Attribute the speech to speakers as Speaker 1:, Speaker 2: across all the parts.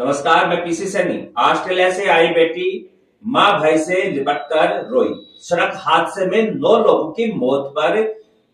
Speaker 1: नमस्कार, मैं PC Saini. Australia से आई बेटी मां भाई से लिपटकर रोई। सड़क हादसे में 9 लोगों की मौत पर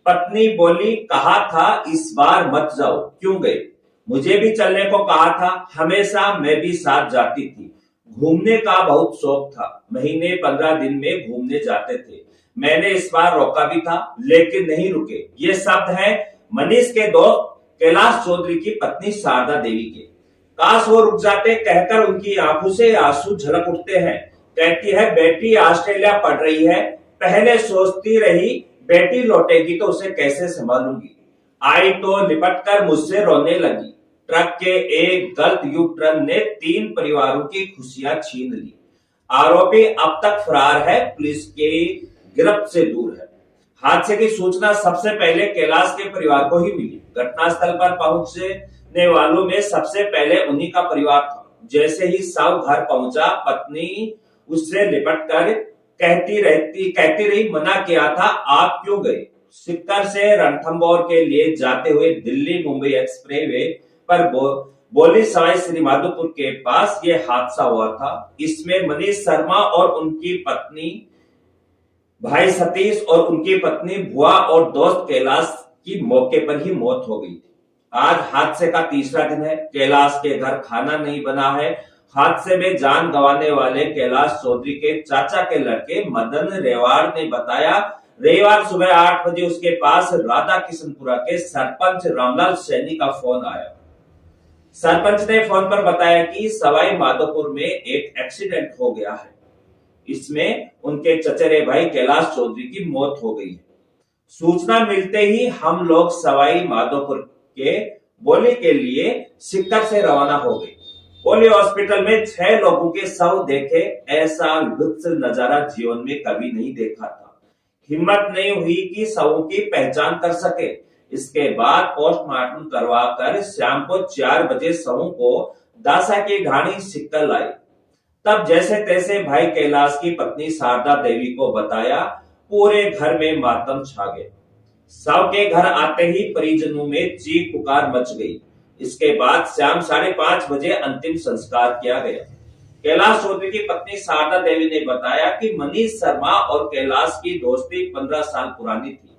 Speaker 1: पत्नी बोली, कहा था इस बार मत जाओ, क्यों गए? मुझे भी चलने को कहा था, हमेशा मैं भी साथ जाती थी। घूमने का बहुत शौक था, महीने 15 दिन में घूमने जाते थे। मैंने इस बार रोका भी था, लेकिन नहीं रुके। ये शब्द है मनीष के दोस्त कैलाश चौधरी की पत्नी शारदा देवी के। काश वो रुक जाते, कहकर उनकी आंखों से आंसू झलक उठते हैं। कहती है, बेटी ऑस्ट्रेलिया पढ़ रही है, पहले सोचती रही बेटी लौटेगी तो उसे कैसे संभालूंगी। आई तो लिपटकर मुझसे रोने लगी। ट्रक के एक गलत यू टर्न ने 3 परिवारों की खुशियां छीन ली। आरोपी अब तक फरार है, पुलिस की गिरफ्त से दूर है। हादसे की सूचना सबसे पहले कैलाश के परिवार को ही मिली। घटनास्थल पर पहुंचने वालों में सबसे पहले उन्हीं का परिवार था। जैसे ही शव घर पहुंचा, पत्नी उससे लिपटकर कहती रही, मना किया था, आप क्यों गए? सिक्कर से रणथंभौर के लिए जाते हुए दिल्ली मुंबई एक्सप्रेसवे पर बोली, सवाई श्रीमाधोपुर के पास ये हादसा हुआ था। इसमें मनीष शर्मा और उनकी पत्नी भाई सतीश और उनकी पत्नी बुआ और दोस्त कैलाश की मौके पर ही मौत हो गई थी। आज हादसे का तीसरा दिन है। कैलाश के घर खाना नहीं बना है। हादसे में जान गंवाने वाले कैलाश चौधरी के चाचा के लड़के मदन रेवाड़ ने बताया, रविवार सुबह 8 बजे उसके पास राधा किशनपुरा के सरपंच रामलाल सैनी का फोन आया। सरपंच ने फोन पर बताया कि सवाई माधोपुर में एक एक्सीडेंट हो गया है। इसमें उनके चचेरे भाई कैलाश चौधरी की मौत हो गई है। सूचना मिलते ही हम लोग सवाई माधोपुर के बोली के लिए सिक्कर से रवाना हो गए। बोली हॉस्पिटल में 6 लोगों के शव देखे, ऐसा लुत्फ नजारा जीवन में कभी नहीं देखा था। हिम्मत नहीं हुई कि शवों की पहचान कर सके। इसके बाद पोस्टमार्टम करवाकर शाम को 4 बजे शवों को दासा की ढाणी सिक्कर लाई। तब जैसे तैसे भाई कैलाश की पत्नी शारदा देवी को बताया, पूरे घर में मातम छा गया। शव के घर आते ही परिजनों में चीख पुकार मच गई। इसके बाद शाम 5:30 बजे अंतिम संस्कार किया गया। कैलाश चौधरी की पत्नी शारदा देवी ने बताया कि मनीष शर्मा और कैलाश की दोस्ती 15 साल पुरानी थी।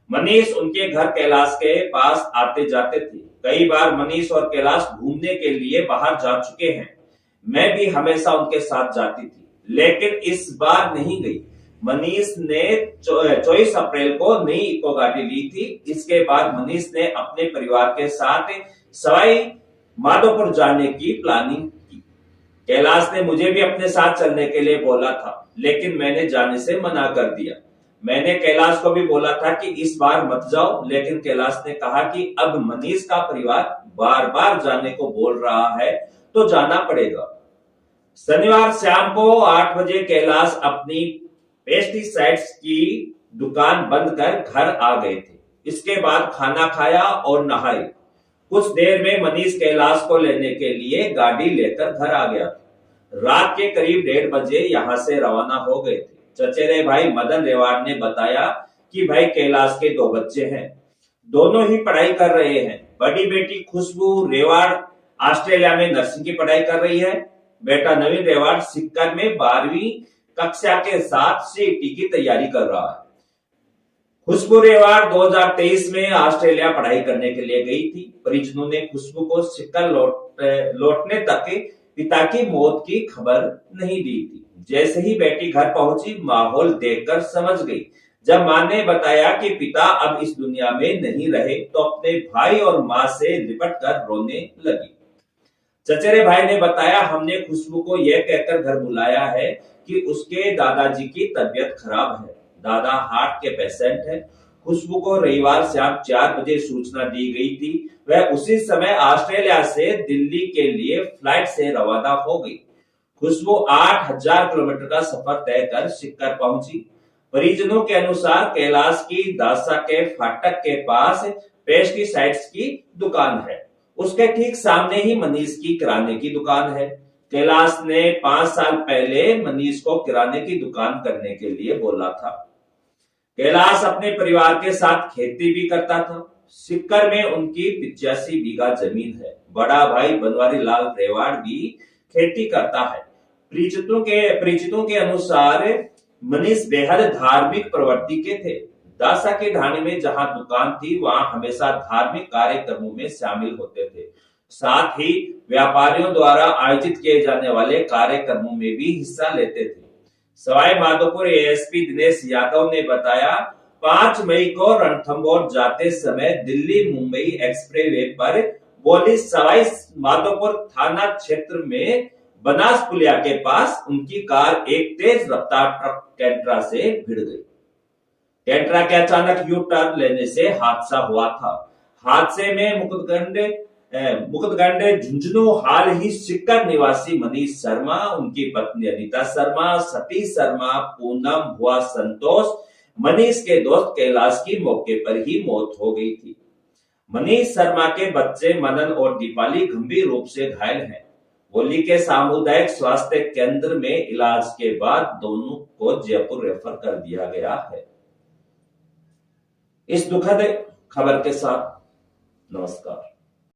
Speaker 1: मनीष उनके घर कैलाश के पास आते जाते थे। कई बार मनीष और कैलाश घूमने के लिए बाहर जा चुके हैं। मैं भी हमेशा उनके साथ जाती थी, लेकिन इस बार नहीं गई। मनीष ने 24 अप्रैल को नई इको गाड़ी ली थी। इसके बाद मनीष ने अपने परिवार के साथ सवाई माधोपुर जाने की प्लानिंग की। कैलाश ने मुझे भी अपने साथ चलने के लिए बोला था, लेकिन मैंने जाने से मना कर दिया। मैंने कैलाश को भी बोला था कि इस बार मत जाओ, लेकिन कैलाश ने कहा कि अब मनीष का परिवार बार बार जाने को बोल रहा है तो जाना पड़ेगा। शनिवार शाम को 8 बजे कैलाश अपनी पेस्टिसाइड्स की दुकान बंद कर घर आ गए थे। इसके बाद खाना खाया और नहाए। कुछ देर में मनीष कैलाश को लेने के लिए गाड़ी लेकर घर आ गया था। रात के करीब 1:30 बजे यहां से रवाना हो गए थे। चचेरे भाई मदन रेवाड़ ने बताया कि भाई कैलाश के 2 बच्चे हैं, दोनों ही पढ़ाई कर रहे हैं। बड़ी बेटी खुशबू रेवाड़ ऑस्ट्रेलिया में नर्सिंग की पढ़ाई कर रही है। बेटा नवीन रेवाड़ सिक्कर में 12वीं कक्षा के साथ सीईटी की तैयारी कर रहा है। खुशबू रेवाड़ 2023 में ऑस्ट्रेलिया पढ़ाई करने के लिए गई थी। परिजनों ने खुशबू को सिक्कर लौटने तक पिता की मौत की खबर नहीं दी थी। जैसे ही बेटी घर पहुंची, माहौल देखकर समझ गई। जब मां ने बताया कि पिता अब इस दुनिया में नहीं रहे, तो अपने भाई और मां से लिपट कर रोने लगी। चचेरे भाई ने बताया, हमने खुशबू को यह कहकर घर बुलाया है कि उसके दादाजी की तबीयत खराब है। दादा हार्ट के पेशेंट है। खुशबू को रविवार शाम 4 बजे सूचना दी गई थी। वह उसी समय ऑस्ट्रेलिया से दिल्ली के लिए फ्लाइट से रवाना हो गई। खुशबू 8000 किलोमीटर का सफर तय कर सिक्कर पहुंची। परिजनों के अनुसार कैलाश की दासा के फाटक के पास पेस्टिसाइड्स की दुकान है। उसके ठीक सामने ही मनीष की किराने की दुकान है। कैलाश ने 5 साल पहले मनीष को किराने की दुकान करने के लिए बोला था। कैलाश अपने परिवार के साथ खेती भी करता था। सिक्कर में उनकी 85 बीघा जमीन है। बड़ा भाई बनवारी लाल रेवाड़ भी खेती करता है। परिचितों के अनुसार मनीष बेहद धार्मिक प्रवृत्ति के थे। दासा के ढाणी में जहां दुकान थी वहां हमेशा धार्मिक कार्यक्रमों में शामिल होते थे। साथ ही व्यापारियों द्वारा आयोजित किए जाने वाले कार्यक्रमों में भी हिस्सा लेते थे। सवाई माधोपुर एएसपी दिनेश यादव ने बताया, 5 मई को रणथंभौर जाते समय दिल्ली मुंबई एक्सप्रेसवे पर बोली सवाई माधोपुर थाना क्षेत्र में बनास पुलिया के पास उनकी कार एक तेज रफ्तार ट्रक कैंटरा से भिड़ गई। कैंटरा के अचानक यू टर्न लेने से हादसा हुआ था। हादसे में मुकुंदगंड झुंझुनू हाल ही सिक्कर निवासी मनीष शर्मा, उनकी पत्नी अनीता शर्मा, सतीश शर्मा, पूनम, भुआ संतोष, मनीष के दोस्त कैलाश की मौके पर ही मौत हो गई थी। मनीष शर्मा के बच्चे मनन और दीपाली गंभीर रूप से घायल हैं। होली के सामुदायिक स्वास्थ्य केंद्र में इलाज के बाद दोनों को जयपुर रेफर कर दिया गया है। इस दुखद खबर के साथ नमस्कार।